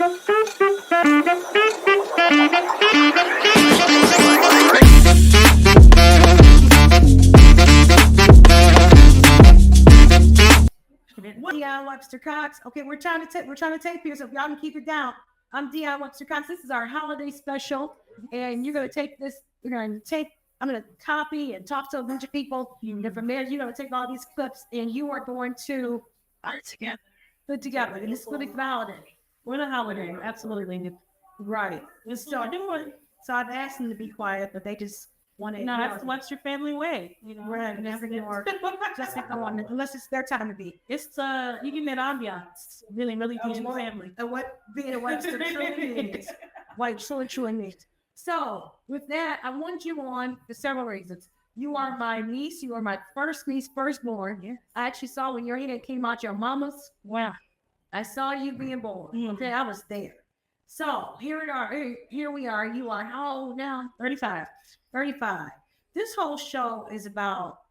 Dion Webster Cox. Okay, we're trying to tape here, so if y'all can keep it down. I'm Dion Webster Cox. This is our holiday special, and you're gonna take this. I'm gonna copy and talk to a bunch of people, and from there, you're gonna take all these clips, and you are going to put it together. And it's gonna be holiday. We're a holiday, absolutely. Right. So I've asked them to be quiet, but they just want to. No, that's what's your family way. Right, never more. Just go on, unless it's their time to be. It's you get that ambiance. Really teaching family. And what being a Webster truly means. What truly means. So with that, I want you on for several reasons. You are my niece. You are my first niece, firstborn. Yeah. I actually saw when your head came out your mama's. Wow. I saw you being born. Okay, I was there. So here we are. You are how old now? 35. 35. This whole show is about,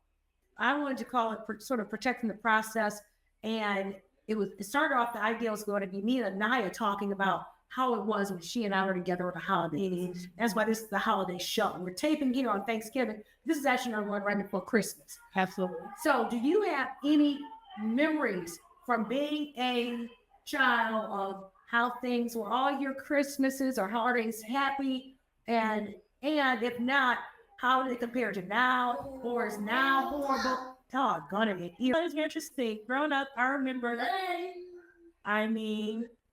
I wanted to call it sort of protecting the process. And it started off, the idea was going to be me and Naya talking about how it was when she and I were together at the holidays. That's why this is the holiday show. We're taping here on Thanksgiving. This is actually our one right before Christmas. Absolutely. So do you have any memories from being a child of how things were, all your Christmases or holidays happy? And if not, how do they compare to now? Or is now horrible? Doggone it. It was interesting. Growing up, I remember,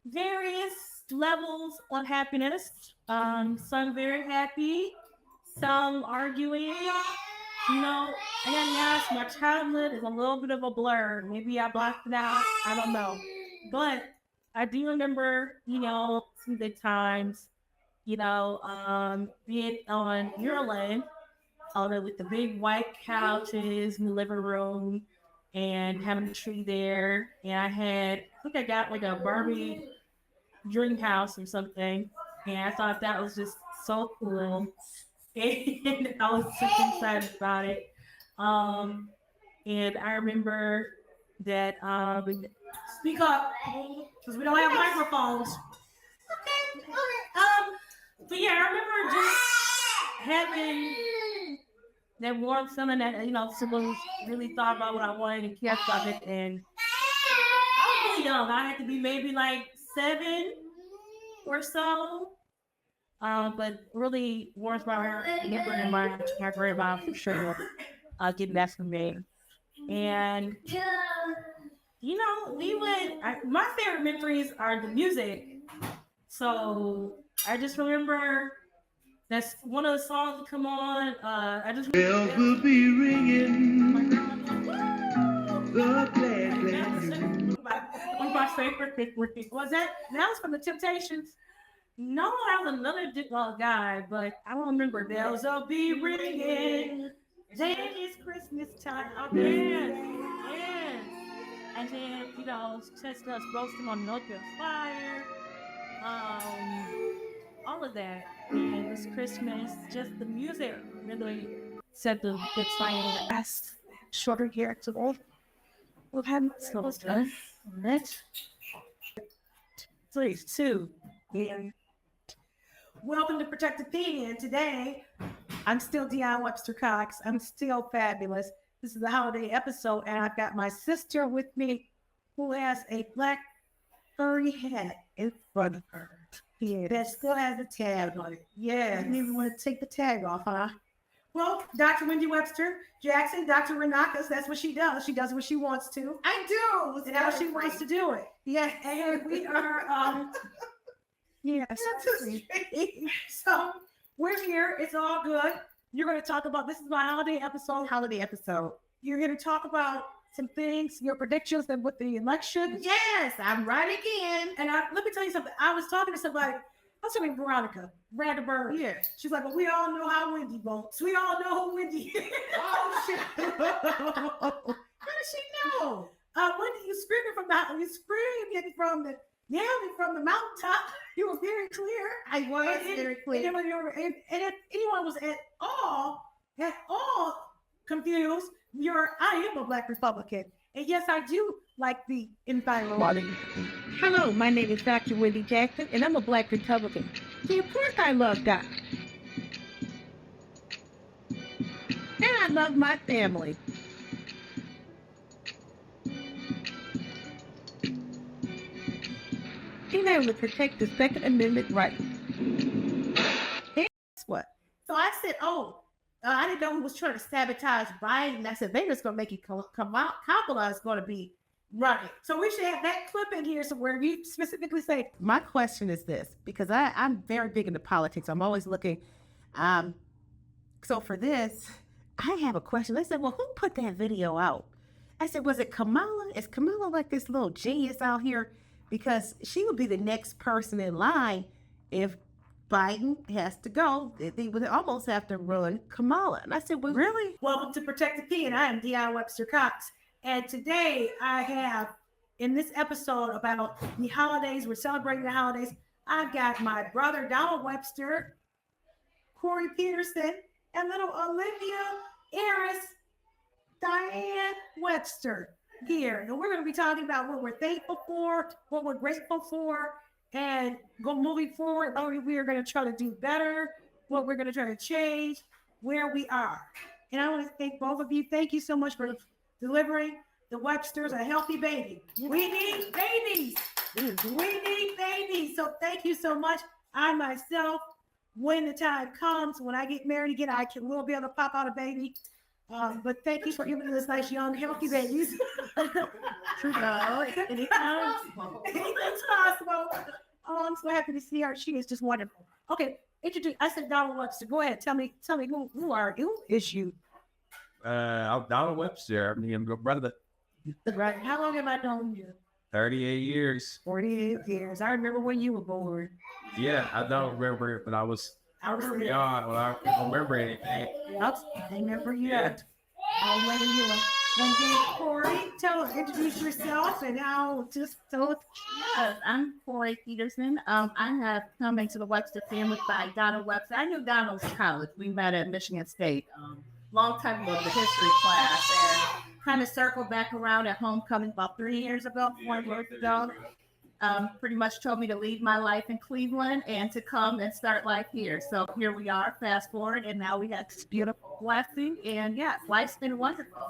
various levels of happiness. Some very happy, some arguing. And yes, my childhood is a little bit of a blur. Maybe I blocked it out. I don't know. But I do remember, some good times, being on Ireland, with the big white couches in the living room and having a tree there. And I think I got like a Barbie dream house or something. And I thought that was just so cool. And I was super excited about it. And I remember that, speak up, because we don't have microphones. But yeah, I remember just having that warm feeling that, siblings really thought about what I wanted and cared about it. And I was really young. I had to be maybe like 7 or so. But really warms my heart, remembering my grandma for sure, getting that from me. And, my favorite memories are the music. So I just remember that's one of the songs that come on. Bells will be ringing. One of my favorite was that was from the Temptations. No, that was another guy, but I don't remember. Bells will be ringing. Then it's Christmas time. Oh, yes. And then, chestnuts roasting on the fire. All of that. And this Christmas, just the music really set the good sign. That's shorter here today. We'll have so done. Let's 3, 2. And welcome to Protected Thing. And today, I'm still Dion Webster Cox. I'm still fabulous. This is the holiday episode, and I've got my sister with me who has a black furry hat in front of her. Yeah, that still has a tag on it. Yeah, you even want to take the tag off, huh? Well, Dr. Wendy Webster Jackson, Dr. Renakas, that's what she does. She does what she wants to. I do. And how she wants to do it. Yeah, and we are, yes. So we're here. It's all good. You're going to talk about, this is my holiday episode. You're going to talk about some things, your predictions with the election. Yes, I'm right again. And let me tell you something. I was talking to somebody. I was talking to Veronica Brandenburg. Yeah. She's like, well, we all know how Wendy votes. We all know who Wendy is. Oh, shit. How does she know? Wendy, you screaming from the mountaintop. You were very clear. I was very clear. And if anyone was at all confused, I am a Black Republican. And yes, I do like the environment. Hello, my name is Dr. Wendy Jackson, and I'm a Black Republican. See, of course I love God. And I love my family. Being able to protect the Second Amendment right. And guess what? So I said, I didn't know who was trying to sabotage Biden. And I said, they're just going to make it come out. Kamala is going to be running. So we should have that clip in here somewhere. You specifically say, my question is this, because I'm very big into politics. I'm always looking. So for this, I have a question. They said, well, who put that video out? I said, was it Kamala? Is Kamala like this little genius out here? Because she would be the next person in line if Biden has to go. They would almost have to run Kamala. And I said, well, really? Welcome to Protect the P, and I am Deion Webster Cox. And today I have, in this episode about the holidays, we're celebrating the holidays, I've got my brother Donald Webster, Corey Peterson, and little Olivia Eris, Diane Webster here. And we're going to be talking about what we're thankful for, what we're grateful for, and moving forward, we are going to try to do better, what we're going to try to change, where we are. And I want to thank both of you. Thank you so much for delivering the Websters a healthy baby. We need babies. We need babies. So thank you so much. I myself, when the time comes, when I get married again, will be able to pop out a baby. But thank you for giving us nice young healthy babies. Anything's possible. Oh, I'm so happy to see her. She is just wonderful. Okay, I said Donald Webster. Go ahead. Tell me who are you? Who is you? I'm Donald Webster. I'm your brother. Right. How long have I known you? 38 years. 48 years. I remember when you were born. Yeah, I don't remember it, but I was young when I don't remember anything. Yep, I remember you. Yeah. I'll let you. And then Corey, introduce yourself and I'll just tell it. Yes, I'm Corey Peterson. I have come into the Webster family by Donald Webster. I knew Donald's college. We met at Michigan State. Long time ago, the history class, and kind of circled back around at homecoming about 4 years ago. Pretty much told me to leave my life in Cleveland and to come and start life here. So here we are, fast forward, and now we have this beautiful blessing. And yeah, life's been wonderful.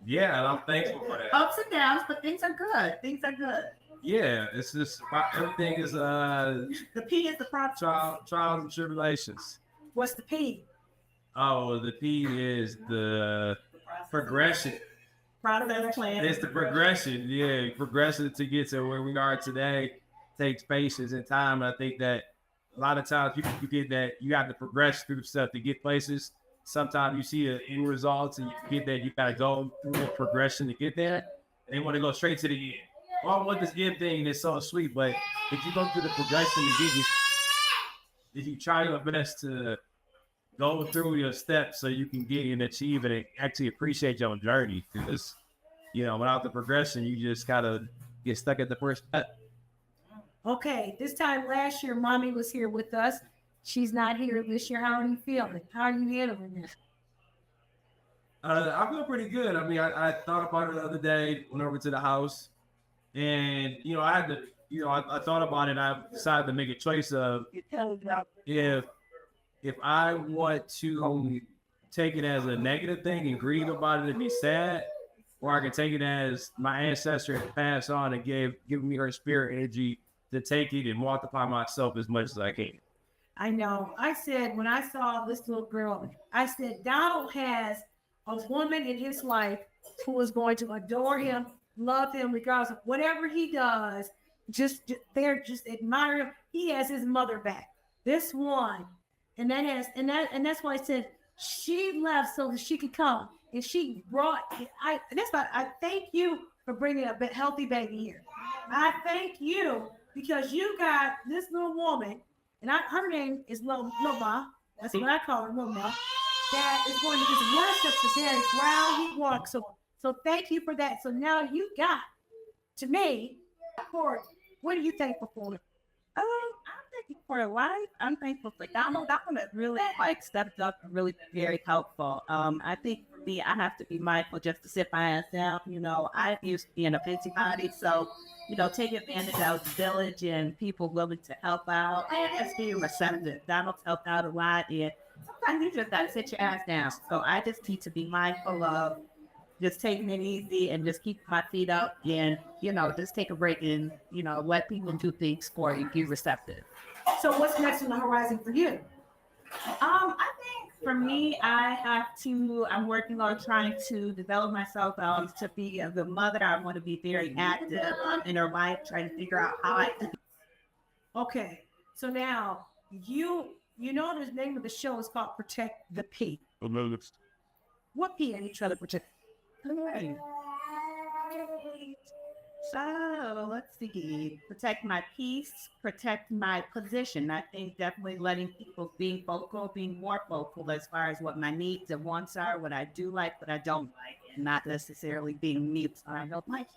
Yeah, and I'm thankful for that. Ups and downs, but things are good. Things are good. Yeah, it's just everything is The P is the process. trials and tribulations. What's the P? Oh, the P is the progression. Process plan. It's the progression. Yeah, progression to get to where we are today takes patience and time. And I think that a lot of times people forget that you have to progress through stuff to get places. Sometimes you see the end results and you forget that you got to go through the progression to get there. And they want to go straight to the end. Well, I want this end thing that's so sweet, but if you go through the progression to get you, if you try your best to go through your steps so you can get and achieve it and actually appreciate your journey. Because, without the progression, you just gotta get stuck at the first step. Okay, this time last year, Mommy was here with us. She's not here this year. How are you feeling? How are you handling this? I feel pretty good. I mean, I thought about it the other day, went over to the house, and, I had to, I thought about it, and I decided to make a choice of if I want to take it as a negative thing and grieve about it and be sad, or I can take it as my ancestor has passed on and gave me her spirit energy to take it and multiply myself as much as I can. I know. I said, when I saw this little girl, I said, Donald has a woman in his life who is going to adore him, love him, regardless of whatever he does. They're just admire him. He has his mother back. This one. And that's why I said she left so that she could come, and she brought. That's why I thank you for bringing a healthy baby here. I thank you because you got this little woman, and her name is Loma. That's what I call her, Loma. That is going to just worship the very ground he walks on. So thank you for that. So now you got to me, Corey. What are you thankful for? I'm thankful for life. I'm thankful for Donald. Donald has really stepped up and really been very helpful. I think for for me, I have to be mindful just to sit my ass down. You know, I used to be in a busybody, so, you know, take advantage of the village and people willing to help out and just being receptive. Donald's helped out a lot, and sometimes you just gotta sit your ass down. So I just need to be mindful of just taking it easy and just keep my feet up and, you know, just take a break and, you know, let people do things for you, be receptive. So what's next on the horizon for you? I think for me, I'm working on trying to develop myself to be a good mother. I want to be very active in her life, trying to figure out how I can. Okay. So now you know the name of the show is called Protect the P. What P are you trying to protect? So let's see. Protect my peace, protect my position. I think definitely letting people being more vocal as far as what my needs and wants are, what I do like, what I don't like, and not necessarily being mute. I don't like.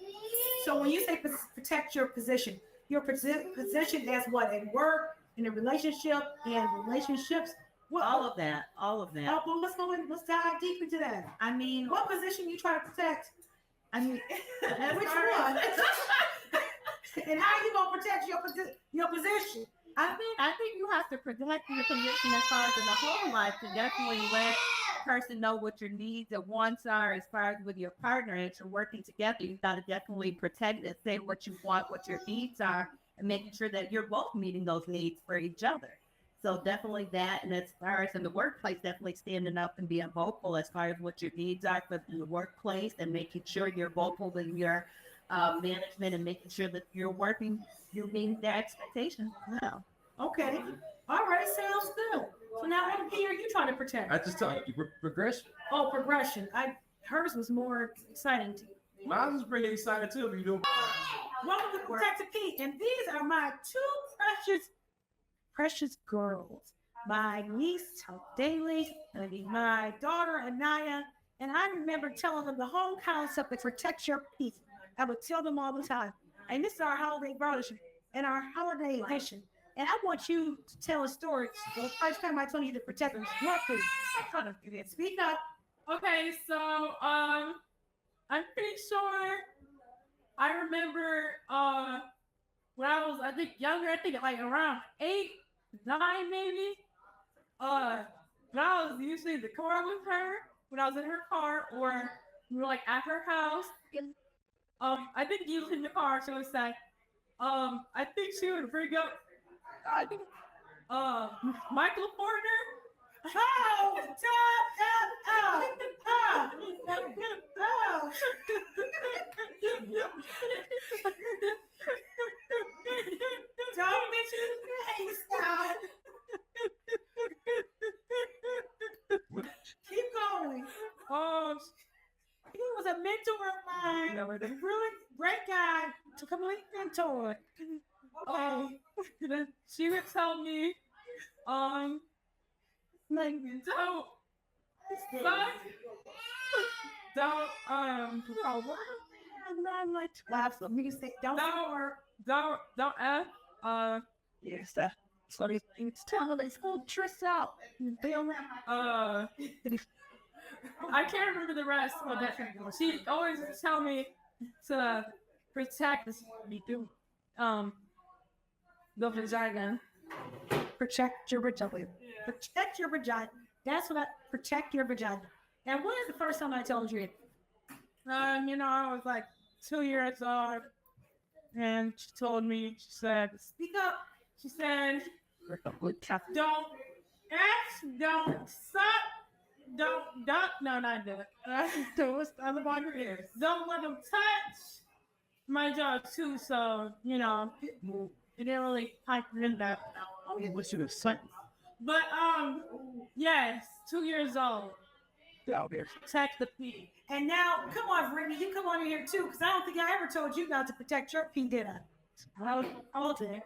So when you say protect your position as what, in work, in a relationship, and relationships? What, All of that. Oh, well, let's dive deep into that. I mean, What position you try to protect? I mean, Which one? And how you gonna protect your position? I think you have to protect your position as far as in the whole life to definitely let the person know what your needs and wants are as far as with your partner. And if you're working together, you've got to definitely protect and say what you want, what your needs are, and making sure that you're both meeting those needs for each other. So definitely that, and as far as in the workplace, definitely standing up and being vocal as far as what your needs are for the workplace and making sure you're vocal in your management and making sure that you're meeting their expectations as well. Okay. All right, sounds good. So now what P are you trying to protect? I just tell you, progression. Oh, progression. Hers was more exciting to you. Mine was pretty excited too. You know, Welcome to Protect the P. And these are my two precious girls. My niece, Daly, and my daughter, Anaya. And I remember telling them the whole concept of protect your peace. I would tell them all the time. And this is our holiday brothership and our holiday edition. And I want you to tell a story. The first time I told you to protect your peace. Speak up. Okay, so I'm pretty sure I remember when I was younger, like around 8, 9 maybe. When I was usually in the car with her, when I was in her car, or we were like at her house. I think usually in the car, she would say, I think she would bring up Michael Porter. Oh, don't mention his name, stop. Keep going. He was a mentor of mine. A really great guy. To complete mentor. She would tell me, don't F. Yes, sorry. It's telling this whole trick out. I can't remember the rest, but she always tell me to protect the vagina. Protect your vagina. Protect your vagina. That's what protect your vagina. And when is the first time I told you it? I was like 2 years old, and she told me, she said, Speak up. she said, don't X, don't suck, don't, no, not that. What's the other one here? Don't let them touch my jaw too, so, it didn't really type in that. But, yes, 2 years old. Protect the P. And now, come on, Brittany, you come on in here too, because I don't think I ever told you not to protect your P, did I?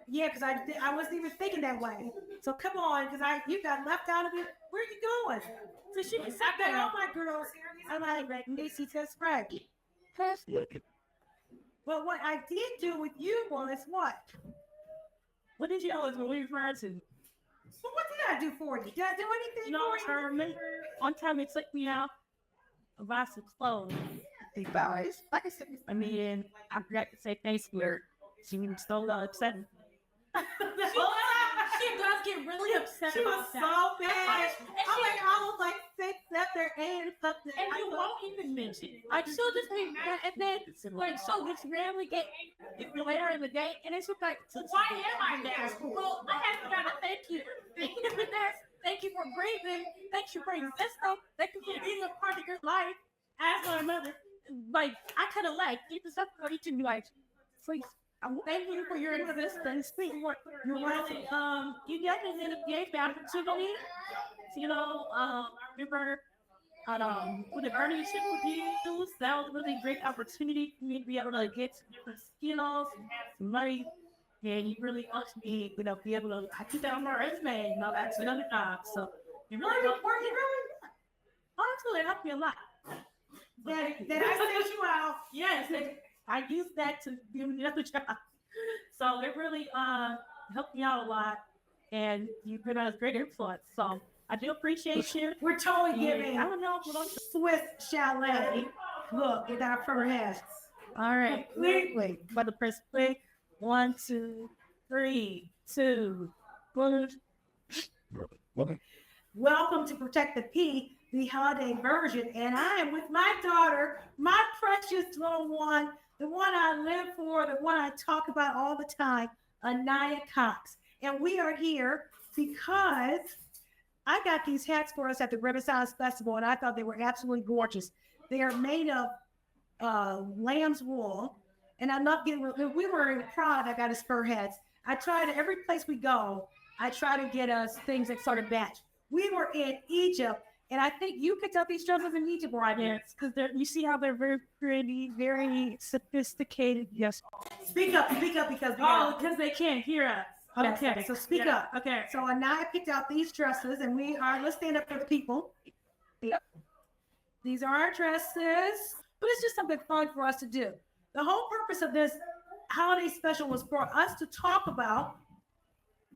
Yeah, because I wasn't even thinking that way. So come on, because you got left out of it. Where are you going? So she can sat there, all my girls here. I'm like, Macy test right. But what I did do with you was what? What did you always refer to? So what did I do for you? Did I do anything No, for I you? remember one time it took me out buy some clothes. Big boys. Like I said, I mean, I forgot to say thanks for her. She was so upset. She does get really upset. she was about that. so bad. And I'm like, I was like 6, 7, 8, something. And you won't even mention it. Like, she'll just be, and then, like, so it's rarely get later in the day, and it's just like, so why am I there? Well, I have to gotta thank you. Thank you for this. Thank you for breathing. Thank you for existing. Thank you for being a part of your life as my mother. Like, I could have, like, get this up for each and be like, please. Thank you for your existence. You're really, you definitely gave the opportunity. You know, remember, with the earnings with you, that was a really great opportunity for me to be able to get some different skills, some money, and you really helped me, you know, be able to, I keep that on my resume, you know, that's another job. So, it really helped me. Honestly, it helped me a lot. That I sent you out. Yes, I used that to give me another job. So it really helped me out a lot, and you've been a great influence. So I do appreciate you. We're totally giving I don't know if we're Swiss Chalet look with our fur hats. all right. Completely. But the press play. 1, 2, 3, 2, 1. Welcome to Protect the P, the holiday version. And I am with my daughter, my precious little one, the one I live for, the one I talk about all the time, Anaya Cox. And we are here because I got these hats for us at the Renaissance Festival, and I thought they were absolutely gorgeous. They are made of lamb's wool, and I love getting. We were in Prague. I got us fur hats. I try to every place we go. I try to get us things that sort of match. We were in Egypt, and I think you picked up these dresses in Egypt, right? Yes, because you see how they're very pretty, very sophisticated. Yes. Speak up because we Because they can't hear us. Okay, so speak up. Okay. So Anaya picked out these dresses, and let's stand up for the people. Yep. These are our dresses, but it's just something fun for us to do. The whole purpose of this holiday special was for us to talk about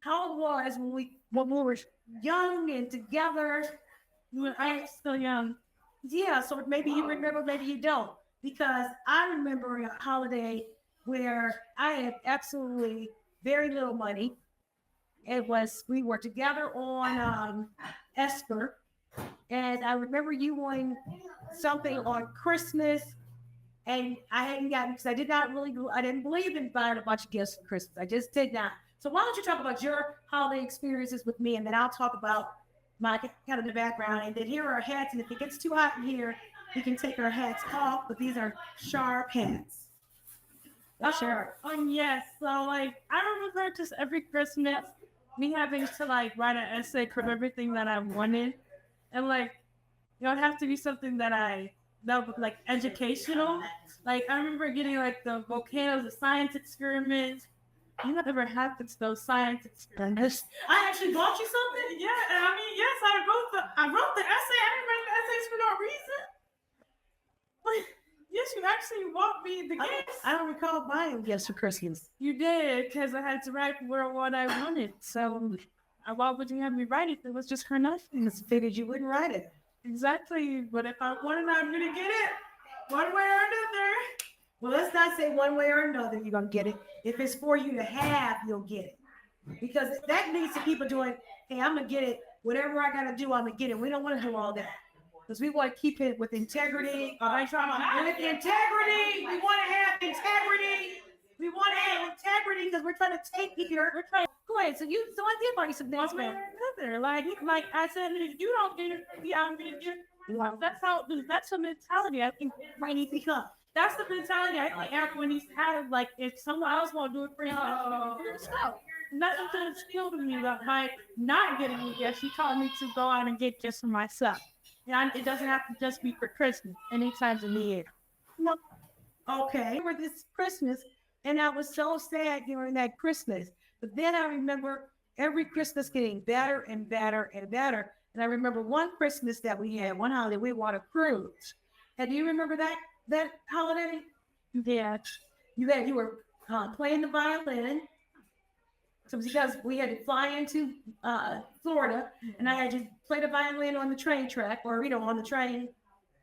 how it was when we were young and together. I'm still young. Yeah, so maybe you remember, maybe you don't. Because I remember a holiday where I had absolutely very little money. We were together on Esper, and I remember you wanting something on Christmas, and I hadn't gotten, because I didn't believe in buying a bunch of gifts for Christmas. I just did not. So why don't you talk about your holiday experiences with me, and then I'll talk about my kind of the background, and then here are our hats, and if it gets too hot in here, we can take our hats off, but these are sharp hats. Sure. Yes. So like I remember just every Christmas me having to like write an essay for everything that I wanted. And like it would have to be something that was like educational. Like I remember getting like the volcanoes, the science experiments. You never happened to those science experiments. I actually bought you something? Yeah, and I mean yes, I wrote the essay. I didn't write the essays for no reason. Like, yes, you actually bought me the gifts. I don't recall buying gifts for Christmas. You did, because I had to write what I wanted. So, why would you have me write it? It was just for nothing. I figured you wouldn't write it. Exactly. But if I wanted, I'm going to get it one way or another. Well, let's not say one way or another you're going to get it. If it's for you to have, you'll get it. Because that leads to people doing, hey, I'm going to get it. Whatever I got to do, I'm going to get it. We don't want to do all that. Because we want to keep it with integrity. With integrity. We want to have integrity. We want to have integrity because we're trying to take here. Go ahead. So I did buy you some things, man. Like I said, if you don't get it, I'm going to get it. That's the mentality I think might need to become. That's the mentality I think everyone have. Like, if someone else won't do it for you, nothing to steal to me about my not getting it. Yes, she taught me to go out and get just for myself. And it doesn't have to just be for Christmas. Anytime in the year. No. Okay. For this Christmas, and I was so sad during that Christmas. But then I remember every Christmas getting better and better and better. And I remember one Christmas that we had, one holiday, we went on a cruise. And do you remember that holiday? Yeah. You were playing the violin. So because we had to fly into Florida, and I had to play the violin on the train track, or on the train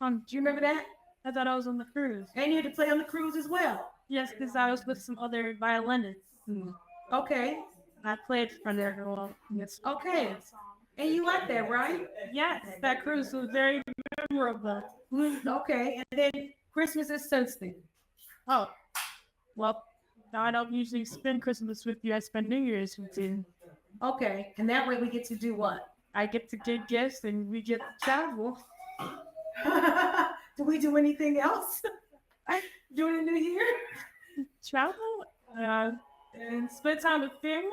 Do you remember that? I thought I was on the cruise. And you had to play on the cruise as well. Yes, because I was with some other violinists. Okay. I played for their girl. Yes. Okay. And you like that, right? Yes, that cruise was very memorable. Okay. And then Christmas is Sunday. Oh, well, I don't usually spend Christmas with you. I spend New Year's with you. Okay. And that way we get to do what? I get to get gifts and we get to travel. Do we do anything else during the new year? Travel? And spend time with family?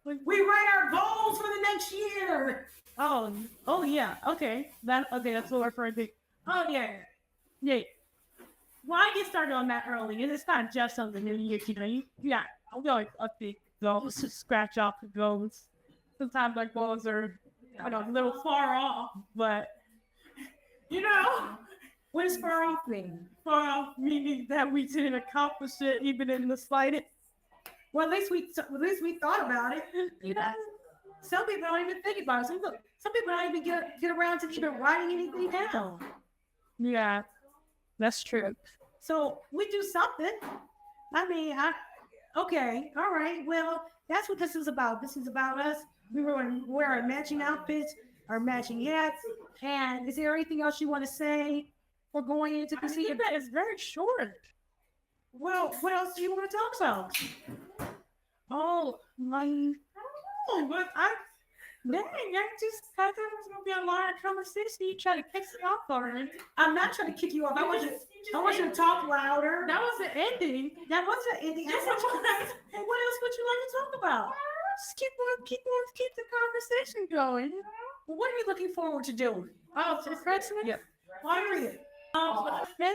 We write our goals for the next year. Oh yeah. Okay. That's what we're referring to. Oh yeah. Yeah. Well, I get started on that early, and it's not just on the new year, Yeah, I'm going update goals, scratch off the goals. Sometimes my goals are, a little far off, but What does far off mean? far off meaning that we didn't accomplish it even in the slightest. Well, at least we thought about it. Some people don't even think about it. Some people don't even get around to even writing anything down. Yeah, that's true. So we do something. I mean, okay, all right. Well, that's what this is about. This is about us. We were wearing matching outfits, our matching hats. And is there anything else you want to say for going into the See, that is very short. Well, what else do you want to talk about? Oh, but dang, I just thought there was gonna be a lot of conversation. You try to kick it off already. I'm not trying to kick you off. I want you to talk louder. That was the ending. That wasn't anything. And what else would you like to talk about? Just keep the conversation going. Well, what are you looking forward to doing? Oh, for Christmas? Yeah. Period.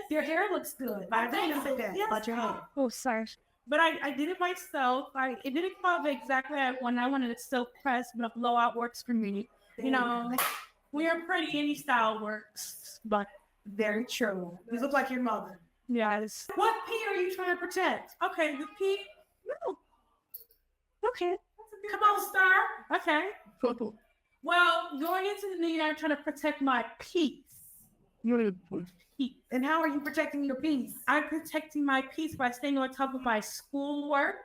Your hair looks good. I didn't say that about your hair. Oh, sorry. But I did it myself. It didn't come out exactly how I wanted it silk pressed, but a blowout works for me. We are pretty any style works. But Very true. You look like your mother. yes. What P are you trying to protect? Okay, the P. No. Okay. Come on, Star. Okay. Well, going into the new year, I'm trying to protect my peace. Peace. And how are you protecting your peace? I'm protecting my peace by staying on top of my schoolwork.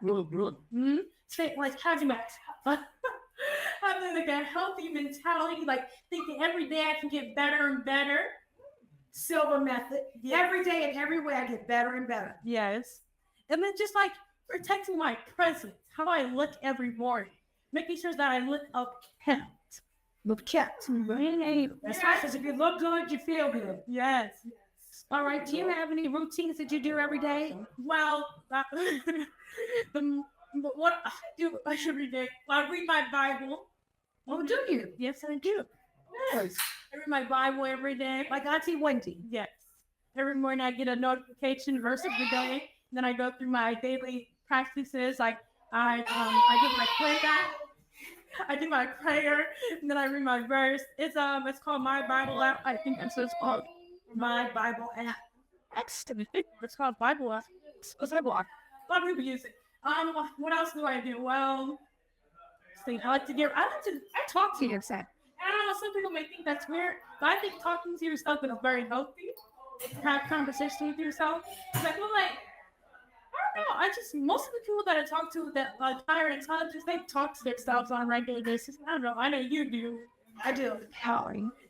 Stay like having like a healthy mentality, like thinking every day I can get better and better. Silver method. Yeah. Every day and every way I get better and better. Yes. And then just like protecting my presence, how I look every morning, making sure that I look ukept. Look kept. That's right, because if you look good, you feel good. Yes. All right. Do you have any routines that you do every day? Well, what I do every day, I read my Bible. Oh, do you? Yes, I do. Yes. I read my Bible every day. Like Auntie Wendy. Yes. Every morning I get a notification verse of the day. Then I go through my daily practices. Like I do my prayer. I do my prayer, and then I read my verse. It's called My Bible App. I think that's what it's called. My Bible app. Excellent. It's called Bible App. It's Bible App. A lot of people use it. What else do I do? Well, I talk to yourself. I don't know, some people may think that's weird, but I think talking to yourself is very healthy. Have conversation with yourself. It's like, well, like, I don't know. Most of the people that I talk to that are higher intelligence, they talk to themselves on a regular basis. I don't know. I know you do. I do.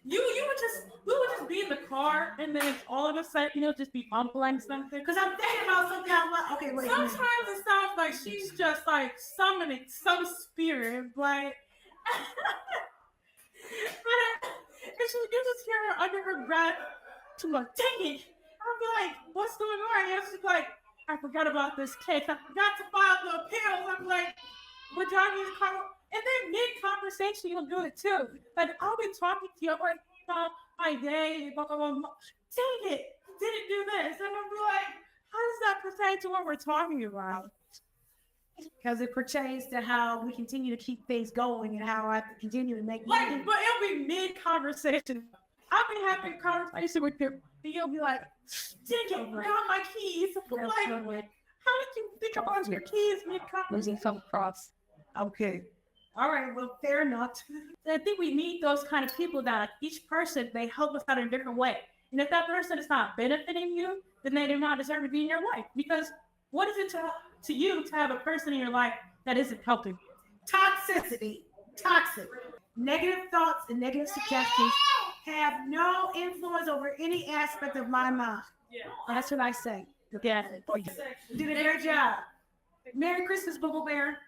We would just be in the car, and then all of a sudden, just be mumbling something. Because I'm thinking about something out loud. Okay, wait. Sometimes it sounds like she's just like summoning some spirit, like. And you just hear her under her breath. She's like, dang it. I'll be like, what's going on? And she's like, I forgot about this case. I forgot to file the appeals. I'm like, but y'all need to call. And then mid-conversation, you'll do it too. Like, I'll be talking to you, like, my day, blah, blah, blah, blah. Dang it, didn't do this. And I'll be like, how does that pertain to what we're talking about? Because it pertains to how we continue to keep things going and how I continue to make like, but it'll be mid-conversation. I'll be having a conversation with you, and you'll be like, dang it, I got my keys. I'm like, how did you think about your keys mid-conversation? Okay. All right, well, fair enough. I think we need those kind of people that each person, they help us out in a different way. And if that person is not benefiting you, then they do not deserve to be in your life. Because what is it to you to have a person in your life that isn't helping you? Toxicity, toxic. Negative thoughts and negative suggestions have no influence over any aspect of my mind. That's what I say. Yeah. You did a great job. Merry Christmas, Bubble Bear.